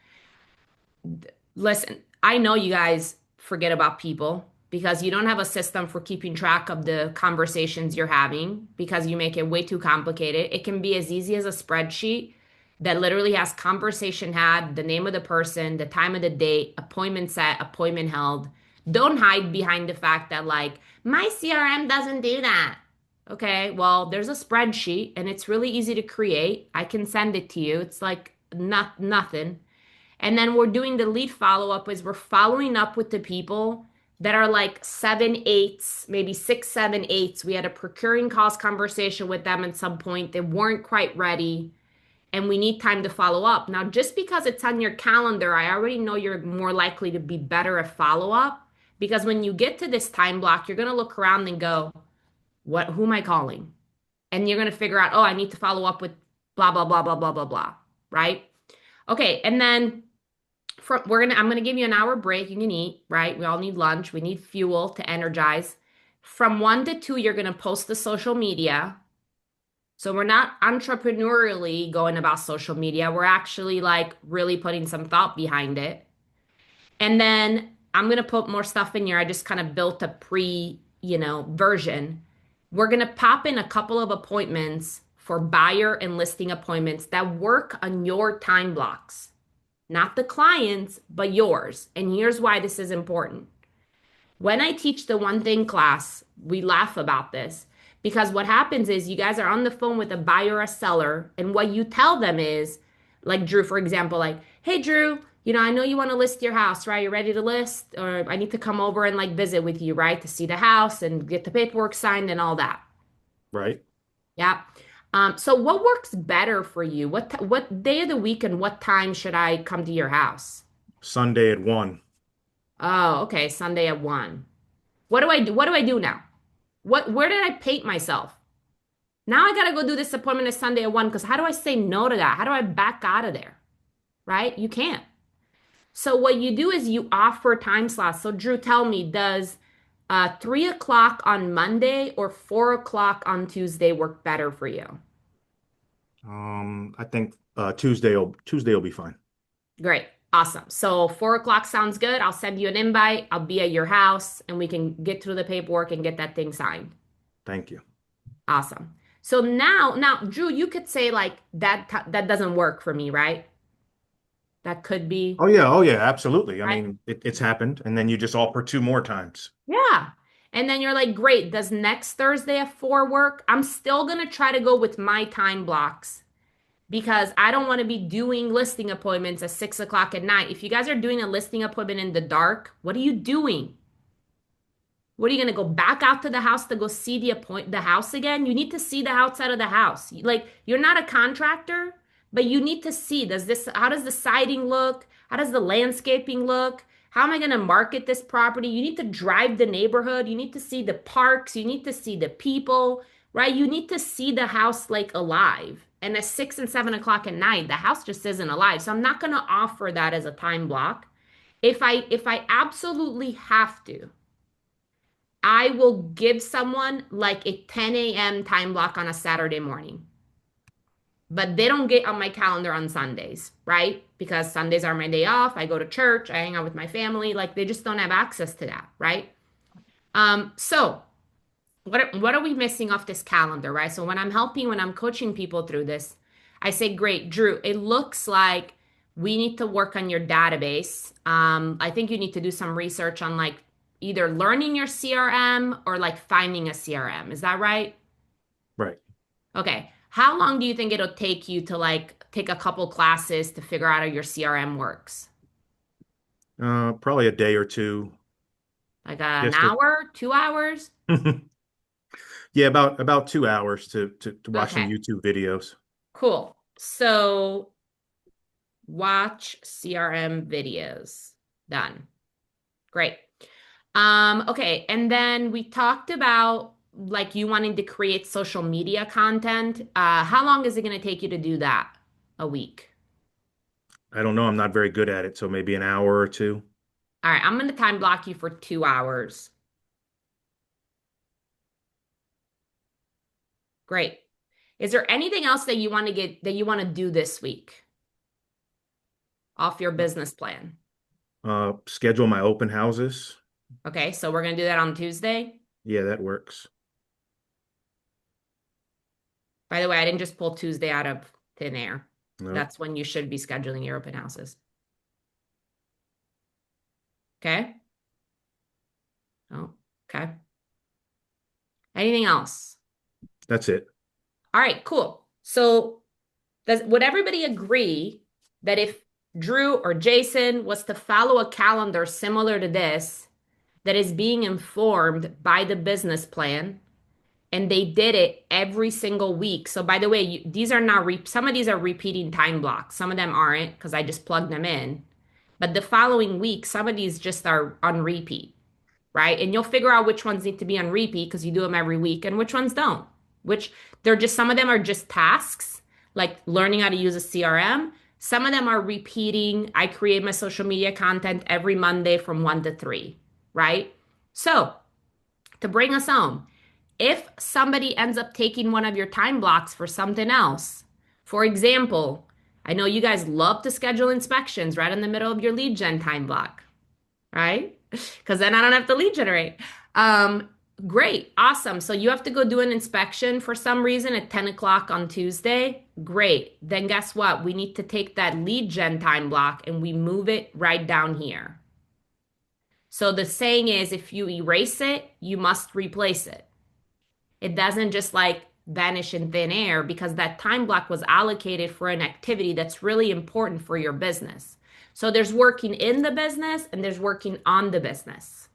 Listen, I know you guys forget about people because you don't have a system for keeping track of the conversations you're having because you make it way too complicated. It can be as easy as a spreadsheet that literally has conversation had, the name of the person, the time of the date, appointment set, appointment held. Don't hide behind the fact that, like, my CRM doesn't do that. Okay, well, there's a spreadsheet and it's really easy to create. I can send it to you. It's like nothing. And then we're doing the lead follow up is we're following up with the people that are like seven, eights, maybe six, seven, eights. We had a procuring cost conversation with them at some point. They weren't quite ready and we need time to follow up. Now, just because it's on your calendar, I already know you're more likely to be better at follow up because when you get to this time block, you're going to look around and go, who am I calling? And you're going to figure out, oh, I need to follow up with blah, blah, blah, blah, blah, blah, blah. Right? Okay. And then I'm gonna give you an hour break. You can eat, right? We all need lunch. We need fuel to energize. From 1 to 2, you're gonna post the social media. So we're not entrepreneurially going about social media. We're actually like really putting some thought behind it. And then I'm gonna put more stuff in here. I just kind of built a version. We're gonna pop in a couple of appointments for buyer and listing appointments that work on your time blocks, not the clients, but yours. And here's why this is important. When I teach the one thing class, we laugh about this because what happens is you guys are on the phone with a buyer or a seller, and what you tell them is, like Drew, for example, like, hey, Drew, I know you want to list your house, right? You're ready to list, or I need to come over and like visit with you, right? To see the house and get the paperwork signed and all that. Right. Yeah. So what works better for you? What day of the week and what time should I come to your house? Sunday at 1. Oh, okay, Sunday at 1. What do I do? What do I do now? Where did I paint myself? Now I gotta go do this appointment at Sunday at 1 because how do I say no to that? How do I back out of there? Right? You can't. So what you do is you offer time slots. So Drew, tell me, does 3 o'clock on Monday or 4 o'clock on Tuesday work better for you? I think Tuesday will be fine. Great. Awesome. So 4 o'clock sounds good. I'll send you an invite. I'll be at your house and we can get through the paperwork and get that thing signed. Thank you. Awesome. So now, Drew, you could say like that doesn't work for me, right? That could be, Oh yeah, absolutely. I right? mean, it's happened, and then you just offer two more times. Yeah. And then you're like, great, does next Thursday at 4 work? I'm still gonna try to go with my time blocks because I don't want to be doing listing appointments at 6 o'clock at night. If you guys are doing a listing appointment in the dark, what are you doing? What are you gonna go back out to the house to go see the house again? You need to see the outside of the house. Like you're not a contractor, but you need to see how does the siding look? How does the landscaping look? How am I gonna market this property? You need to drive the neighborhood. You need to see the parks. You need to see the people, right? You need to see the house like alive. And at 6 and 7 o'clock at night, the house just isn't alive. So I'm not gonna offer that as a time block. If I absolutely have to, I will give someone like a 10 a.m. time block on a Saturday morning. But they don't get on my calendar on Sundays, right? Because Sundays are my day off. I go to church, I hang out with my family. Like they just don't have access to that, right? So what are we missing off this calendar, right? So when I'm coaching people through this, I say, great, Drew, it looks like we need to work on your database. I think you need to do some research on like either learning your CRM or like finding a CRM. Is that right? Right. Okay. How long do you think it'll take you to like take a couple classes to figure out how your CRM works? Probably a day or two. Like an Just to, hour, 2 hours? yeah, about 2 hours to watch some Okay, YouTube videos. cool. So watch CRM videos. Done. Great. Okay, and then we talked about like you wanting to create social media content. How long is it going to take you to do that? A week. I don't know. I'm not very good at it, so maybe an hour or two. All right, I'm going to time block you for 2 hours. Great. Is there anything else that you want to do this week off your business plan? Schedule my open houses. Okay, so we're going to do that on Tuesday. Yeah, that works. By the way, I didn't just pull Tuesday out of thin air. No, That's when you should be scheduling your open houses. Okay? Oh, okay. Anything else? that's it. All right, cool. So would everybody agree that if Drew or Jason was to follow a calendar similar to this, that is being informed by the business plan, and they did it every single week? So by the way, these are not some of these are repeating time blocks. Some of them aren't because I just plugged them in. But the following week, some of these just are on repeat, right? And you'll figure out which ones need to be on repeat because you do them every week and which ones don't. Which they're just, some of them are just tasks, like learning how to use a CRM. Some of them are repeating. I create my social media content every Monday from 1 to 3, right? So to bring us home, if somebody ends up taking one of your time blocks for something else, for example, I know you guys love to schedule inspections right in the middle of your lead gen time block, right? Because then I don't have to lead generate. Um, Great, awesome. So you have to go do an inspection for some reason at 10 o'clock on Tuesday. Great. Then guess what? We need to take that lead gen time block and we move it right down here. So the saying is, if you erase it, you must replace it. It doesn't just like vanish in thin air because that time block was allocated for an activity that's really important for your business. So there's working in the business and there's working on the business.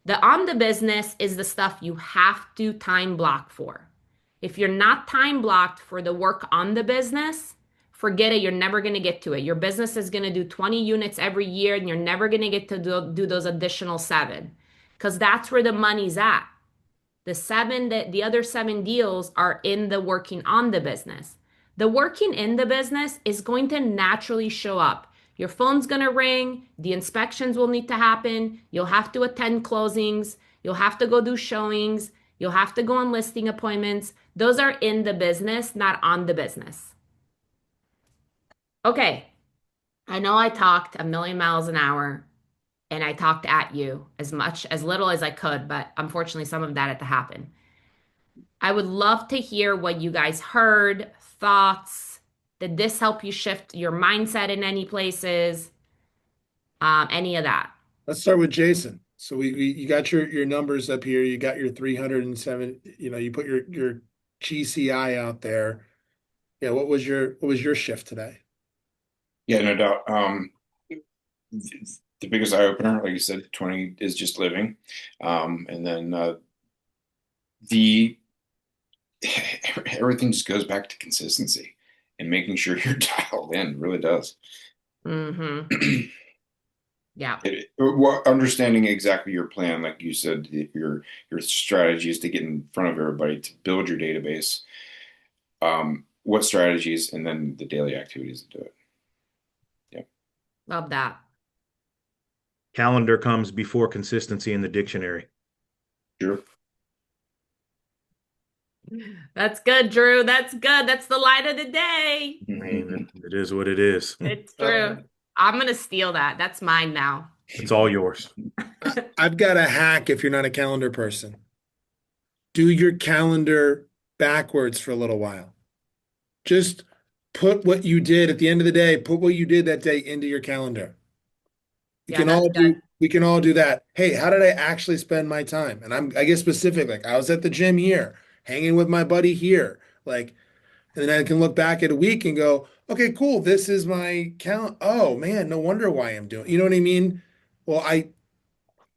The on the business is the stuff you have to time block for. If you're not time blocked for the work on the business, forget it. You're never going to get to it. Your business is going to do 20 units every year and you're never going to get to do those additional 7 because that's where the money's at. The other 7 deals are in the working on the business. The working in the business is going to naturally show up. Your phone's going to ring, the inspections will need to happen, you'll have to attend closings, you'll have to go do showings, you'll have to go on listing appointments. Those are in the business, not on the business. Okay, I know I talked a million miles an hour and I talked at you as little as I could, but unfortunately, some of that had to happen. I would love to hear what you guys heard, thoughts. Did this help you shift your mindset in any places? Any of that? Let's start with Jason. So you got your numbers up here. You got your 307, you put your GCI out there. Yeah, what was your shift today? Yeah, no doubt. The biggest eye opener, like you said, 20 is just living. And then the everything just goes back to consistency and making sure you're dialed in. It really does. Mm-hmm. Yeah. Understanding exactly your plan, like you said, your strategy is to get in front of everybody to build your database. What strategies, and then the daily activities to do it. Yeah, Love that. Calendar comes before consistency in the dictionary. sure. That's good, Drew. That's good. That's the light of the day. I mean, it is what it is. It's true. I'm gonna steal that. That's mine now. It's all yours. I've got a hack if you're not a calendar person. Do your calendar backwards for a little while. Just put what you did at the end of the day, put what you did that day into your calendar. We Yeah, can that's all good. do that. Hey, how did I actually spend my time? And I get specific, like I was at the gym here, hanging with my buddy here. Like, and then I can look back at a week and go, okay, cool. This is my count. Oh man, no wonder why I'm doing. You know what I mean? Well,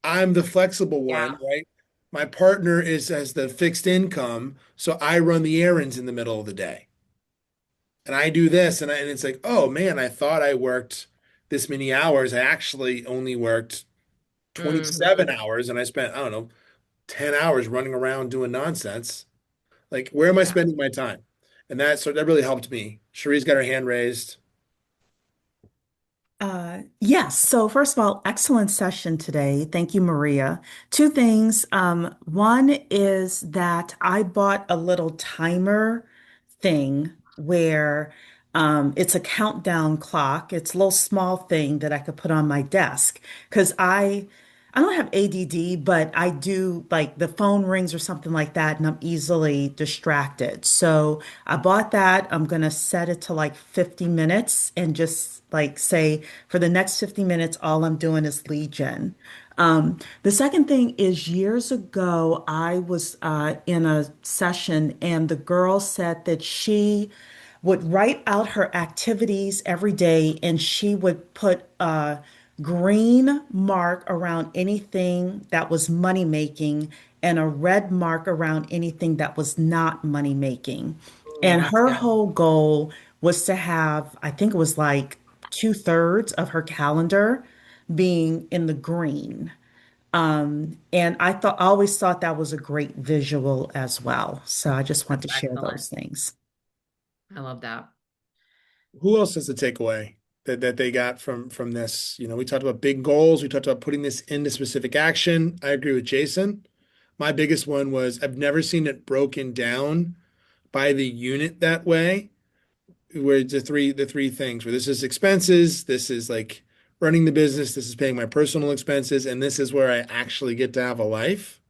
I'm the flexible Yeah. one, right? My partner is as the fixed income, so I run the errands in the middle of the day. And I do this, and it's like, oh man, I thought I worked this many hours. I actually only worked 27 Mm-hmm. hours, and I spent, I don't know, 10 hours running around doing nonsense. Like, where am I Yeah. spending my time? And that really helped me. Cherie's got her hand raised. Yes. So first of all, excellent session today. Thank you, Maria. Two things. One is that I bought a little timer thing where it's a countdown clock. It's a little small thing that I could put on my desk because I don't have ADD, but I do like the phone rings or something like that, and I'm easily distracted. So I bought that. I'm gonna set it to like 50 minutes and just like say for the next 50 minutes, all I'm doing is lead gen. The second thing is years ago, I was in a session and the girl said that she would write out her activities every day and she would put a green mark around anything that was money making and a red mark around anything that was not money making. Oh, And that's her good. whole goal was to have, I think it was like two-thirds of her calendar being in the green. And I always thought that was a great visual as well. So I just want That's to share excellent. those things. I love that. Who else has the takeaway that they got from this? We talked about big goals. We talked about putting this into specific action. I agree with Jason. My biggest one was I've never seen it broken down by the unit that way, where the three things where this is expenses, this is like running the business, this is paying my personal expenses, and this is where I actually get to have a life.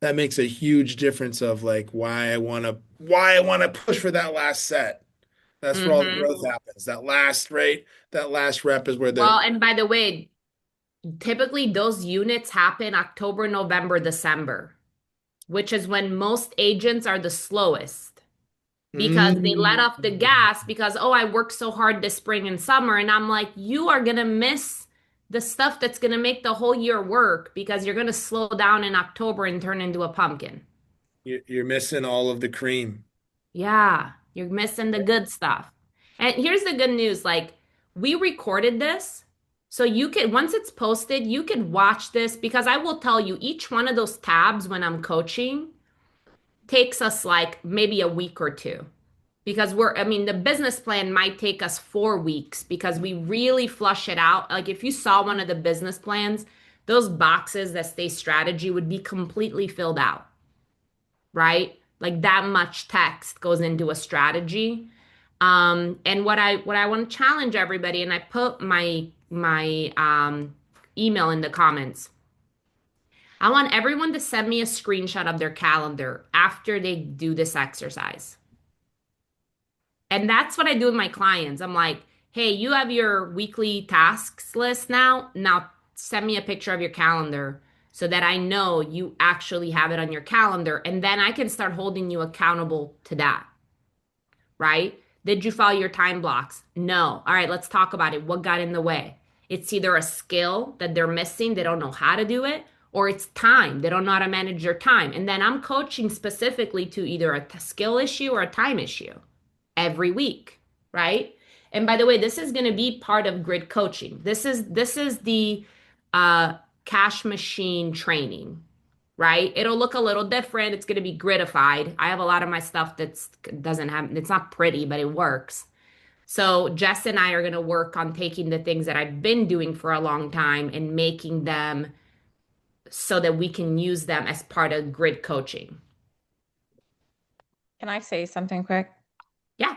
That makes a huge difference of like why I want to push for that last set. That's where all the Hmm. growth happens. That last rate, that last rep is where Well, the and by the way, typically those units happen October, November, December, which is when most agents are the slowest because they let Mm. off the gas because, oh, I worked so hard this spring and summer. And I'm like, you are going to miss the stuff that's going to make the whole year work because you're going to slow down in October and turn into a pumpkin. You're missing all of the cream. Yeah, you're missing the good stuff. And here's the good news, like we recorded this, so you could once it's posted, you could watch this because I will tell you each one of those tabs when I'm coaching takes us like maybe a week or two. Because I mean, the business plan might take us 4 weeks because we really flush it out. Like if you saw one of the business plans, those boxes that stay strategy would be completely filled out, right? Like that much text goes into a strategy. And what I want to challenge everybody, and I put my email in the comments. I want everyone to send me a screenshot of their calendar after they do this exercise. And that's what I do with my clients. I'm like, hey, you have your weekly tasks list now. Now send me a picture of your calendar so that I know you actually have it on your calendar. And then I can start holding you accountable to that, right? Did you follow your time blocks? No. All right, let's talk about it. What got in the way? It's either a skill that they're missing, they don't know how to do it, or it's time. They don't know how to manage their time. And then I'm coaching specifically to either a skill issue or a time issue every week, right? And by the way, this is going to be part of grid coaching. This is the uh, cash machine training, right? It'll look a little different. It's going to be gridified. I have a lot of my stuff that's doesn't have it's not pretty, but it works. So Jess and I are going to work on taking the things that I've been doing for a long time and making them so that we can use them as part of grid coaching. Can I say something quick? Yeah.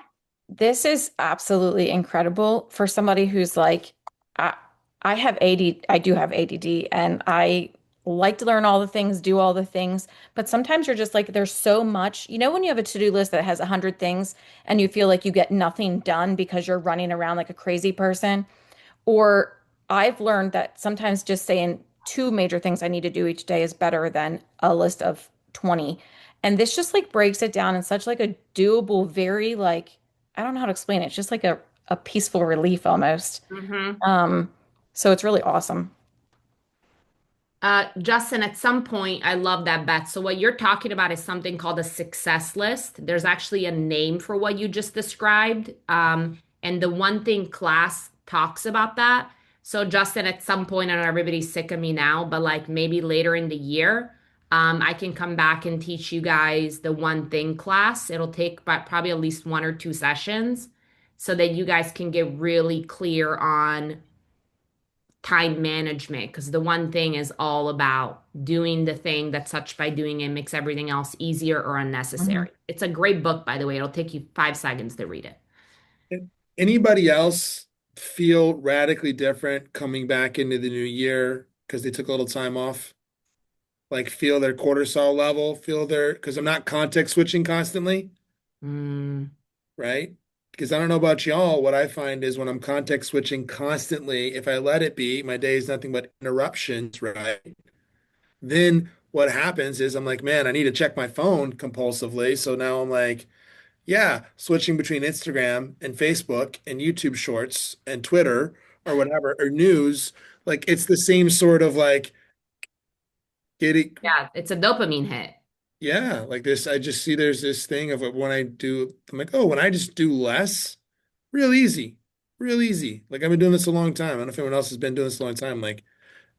This is absolutely incredible for somebody who's like, I, I have AD, I do have ADD, and I like to learn all the things, do all the things, but sometimes you're just like, there's so much. You know, when you have a to-do list that has 100 things and you feel like you get nothing done because you're running around like a crazy person? Or I've learned that sometimes just saying two major things I need to do each day is better than a list of 20. And this just like breaks it down in such like a doable, very like, I don't know how to explain it. It's just like a peaceful relief almost. Mm-hmm. Um, so it's really awesome. Justin, at some point, I love that, Beth. So what you're talking about is something called a success list. There's actually a name for what you just described. And the one thing class talks about that. So Justin, at some point, I know everybody's sick of me now, but like maybe later in the year, I can come back and teach you guys the one thing class. It'll take probably at least 1 or 2 sessions. so that you guys can get really clear on time management, because the one thing is all about doing the thing that such by doing it makes everything else easier or Mhm. unnecessary. It's a great book, by the way. It'll take you 5 seconds to read it. Anybody else feel radically different coming back into the new year because they took a little time off? Like feel their cortisol level, feel their, because I'm not context switching constantly, Mm, right? Because I don't know about y'all, what I find is when I'm context switching constantly, if I let it be, my day is nothing but interruptions, right? Then what happens is I'm like, man, I need to check my phone compulsively. So now I'm like, yeah, switching between Instagram and Facebook and YouTube Shorts and Twitter or whatever, or news, like it's the same sort of like getting, yeah, it's a dopamine hit. yeah, like this. I just see there's this thing of when I do, I'm like, oh, when I just do less, real easy, real easy. Like I've been doing this a long time. I don't know if anyone else has been doing this a long time. Like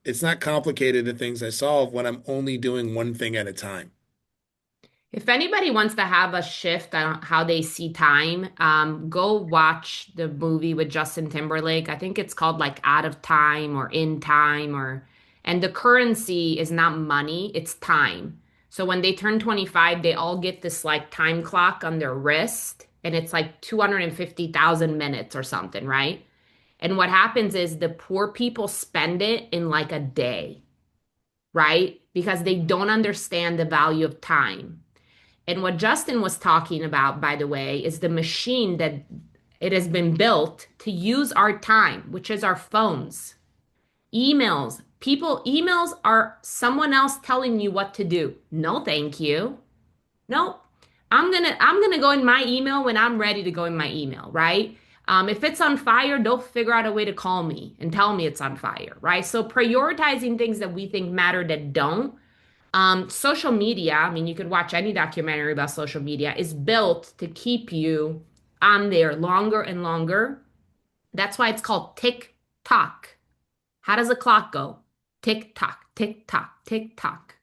it's not complicated, the things I solve when I'm only doing one thing at a time. If anybody wants to have a shift on how they see time, go watch the movie with Justin Timberlake. I think it's called like Out of Time or In Time, or and the currency is not money, it's time. So when they turn 25, they all get this like time clock on their wrist, and it's like 250,000 minutes or something, right? And what happens is the poor people spend it in like a day, right? Because they don't understand the value of time. And what Justin was talking about, by the way, is the machine that it has been built to use our time, which is our phones, emails. Emails are someone else telling you what to do. No, thank you. No, I'm gonna go in my email when I'm ready to go in my email, right? If it's on fire, they'll figure out a way to call me and tell me it's on fire, right? So prioritizing things that we think matter that don't. Social media, I mean, you could watch any documentary about social media, is built to keep you on there longer and longer. That's why it's called tick tock. How does a clock go? Tick tock, tick tock, tick tock.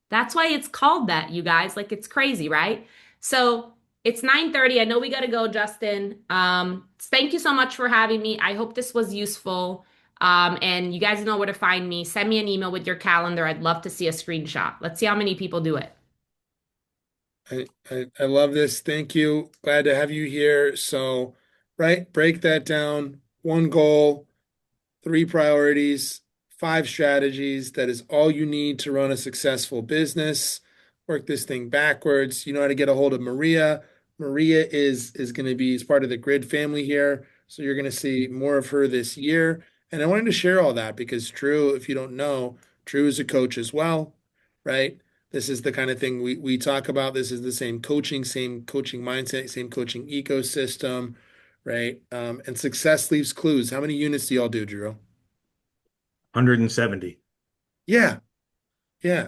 That's why it's called that, you guys. Like it's crazy, right? So it's 9:30. I know we gotta go, Justin. Thank you so much for having me. I hope this was useful. And you guys know where to find me. Send me an email with your calendar. I'd love to see a screenshot. Let's see how many people do it. I love this. Thank you. Glad to have you here. So, right, break that down. One goal, three priorities, five strategies. That is all you need to run a successful business. Work this thing backwards. You know how to get a hold of Maria. Maria is going to be as part of the Grid family here. So you're going to see more of her this year. And I wanted to share all that because Drew, if you don't know, Drew is a coach as well, right? This is the kind of thing we talk about. This is the same coaching mindset, same coaching ecosystem, right? And success leaves clues. How many units do y'all do, Drew? 170. Yeah, yeah.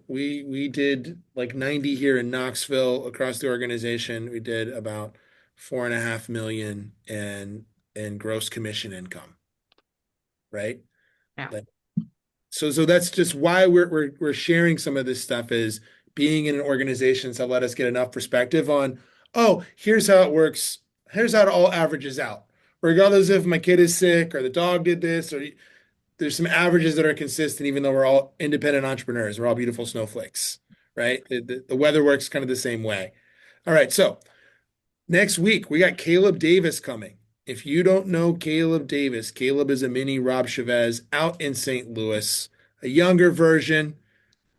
We did like 90 here in Knoxville across the organization. We did about 4.5 million in gross commission income, right? Yeah. Like, so that's just why we're sharing some of this stuff is being in organizations that let us get enough perspective on, oh, here's how it works. Here's how it all averages out. Regardless if my kid is sick or the dog did this or there's some averages that are consistent, even though we're all independent entrepreneurs. We're all beautiful snowflakes, right? The weather works kind of the same way. All right. So next week, we got Caleb Davis coming. If you don't know Caleb Davis, Caleb is a mini Rob Chavez out in St. Louis, a younger version,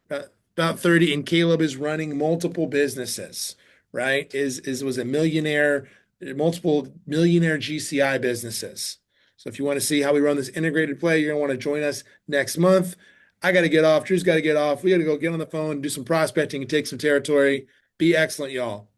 about 30, and Caleb is running multiple businesses, right? Is was a millionaire, multiple millionaire GCI businesses. So if you want to see how we run this integrated play, you're gonna want to join us next month. I got to get off. Drew's got to get off. We got to go get on the phone, do some prospecting, and take some territory. Be excellent, y'all.